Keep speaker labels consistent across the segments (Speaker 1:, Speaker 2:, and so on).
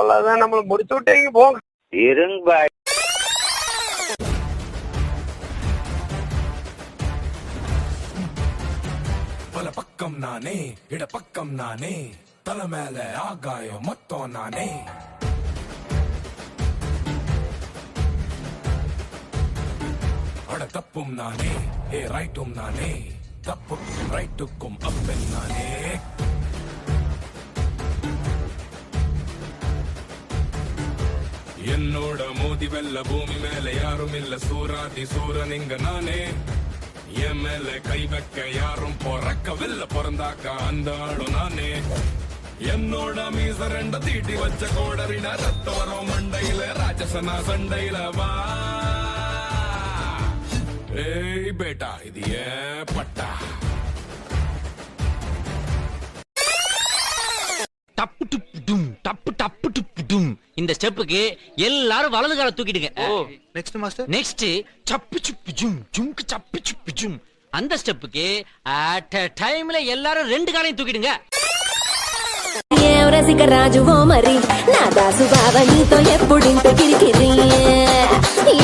Speaker 1: அவ்வளவுதான் நம்மள முடிச்சு விட்டீங்க போங்க.
Speaker 2: இருங்க பாய்.
Speaker 3: பல பக்கம் நானே, இட பக்கம் நானே, தலை மேல ஆகாயம் மொத்தம் நானே. அட தப்பும் நானே, ஏ ரைட்டும் நானே, தப்புக்கும் ரைட்டுக்கும் அப்பன் நானே. என்னோட மோதி வெல்ல பூமி மேல யாரும் இல்ல, சூராதி சூரன் இங்க நானே. என் மேல கை வைக்க யாரும் பொறக்கவில்ல, பிறந்தாக்கா அந்த ஆளும் நானே. என்னோட மீச ரெண்ட தீட்டி வச்ச கோடரின ரத்த வரும் மண்டையில, ராஜசனா சண்டையில வா. ஏய் பேட்டா இது ஏன் பட்டா.
Speaker 4: டப்பு டுப்பு டும் டப்பு டப்பு டுப்பு டும். இந்த ஸ்டெப்புக்கு எல்லாரும் வலது கால தூக்கிடுங்க.
Speaker 5: Next master.
Speaker 4: நெக்ஸ்ட் சப்பு சுப்பு ஜும் ஜும்க்கு சப்பு சுப்பு ஜும். அந்த ஸ்டெப்புக்கு அட் a டைம்ல எல்லாரும் ரெண்டு காலையும் தூக்கிடுங்க.
Speaker 6: రసిక రాజువో మరి నా దాసు బావ నీతో ఎప్పుడింత కిరికిరి.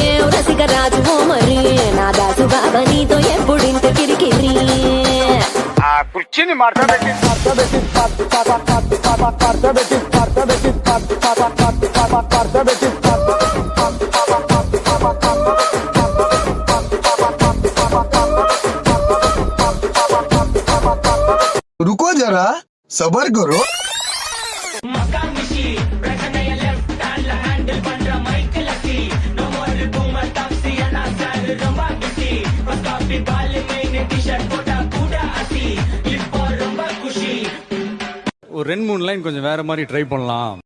Speaker 6: ఏ రసిక రాజువో మరి నా దాసు బావ నీతో ఎప్పుడింత కిరికిరి.
Speaker 1: ఆ కుర్చీని మార్చబెట్టి
Speaker 5: रुको जरा सबर करो.
Speaker 7: ஒரு 2-3 லைன் கொஞ்சம் வேற மாதிரி ட்ரை பண்ணலாம்.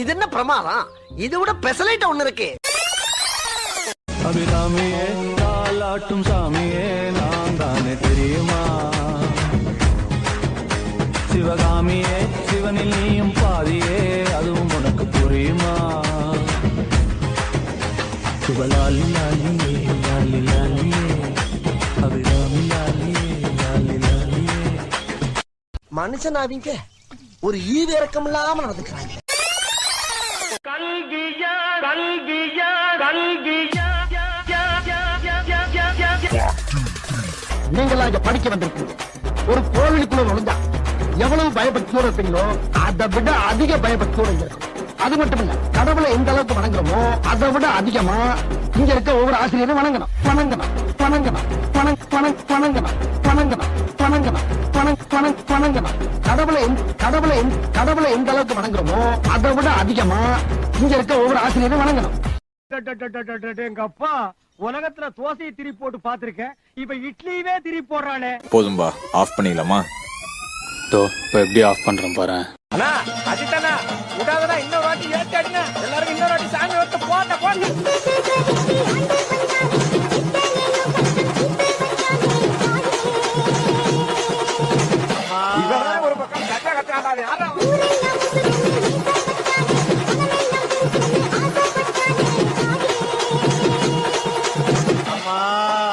Speaker 1: இது என்ன பிரமாதம், இது விட பெசலைட் ஒண்ணு இருக்கு.
Speaker 8: அபிராமியே தாலாட்டும் சாமியே நான் தானே தெரியுமா, சிவகாமியே சிவனில் நீயும் பாதியே அதுவும் உனக்கு புரியுமா. சிவலாலி லாலியே லாலி லாலியே அபிராமி லாலியே லாலி லாலியே.
Speaker 1: மனுஷனாவீங்க ஒரு ஈவு இறக்கம் இல்லாம நடந்துக்கிறாங்க. நீங்களாம் இங்க படிக்க வந்திருக்கீங்க. ஒரு கோவிலுக்குள்ள நுழைஞ்சா எவ்வளவு பயபக்தியோட இருப்பீங்களோ அதை விட அதிக பயபக்தியோட இங்க இருக்கும். அது மட்டும் இல்ல, கடவுளை எந்த அளவுக்கு வணங்குறோமோ அதை விட அதிகமா இங்க இருக்க ஒவ்வொரு ஆசிரியரும் வணங்கணும் வணங்கணும் வணங்கணும் வணங்கணும் வணங்கணும் வணங்கணும். கடவுளை எந்த அளவுக்கு வணங்குறோமோ அதை விட அதிகமா இங்க இருக்க ஒவ்வொரு ஆசிரியரும் வணங்கணும். எங்க அப்பா உலகத்துல தோசையை திரி போட்டு பாத்திருக்கேன், இப்ப இட்லியவே திரி போடுறானே.
Speaker 9: போதும்பா, ஆஃப் பண்ணிடலாமா?
Speaker 7: இப்போ எப்படி ஆஃப் பண்றேன் பாரு.
Speaker 1: அண்ணா அஜித்தண்ணா விடாதடா, இன்னொரு வாட்டி ஏத்தி அடிங்க. எல்லாரும் இன்னொரு வாட்டி சாமி வந்து போட்ட போட்டு. ஒரு பக்கம் கட்ட கட்டாடா யாரா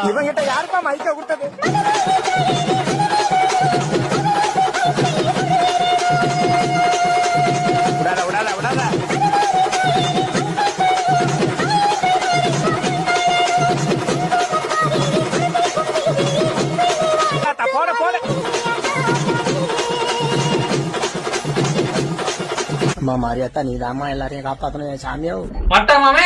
Speaker 1: இவங்கிட்ட யாருப்பா மைக்க கொடுத்தது? விடாத விடாத விடாத. போட போட.
Speaker 8: அம்மா மாரியாத்தா நீ தாமா எல்லாரையும் காப்பாத்தணும் சாமியோ.
Speaker 4: மாட்டாமாமே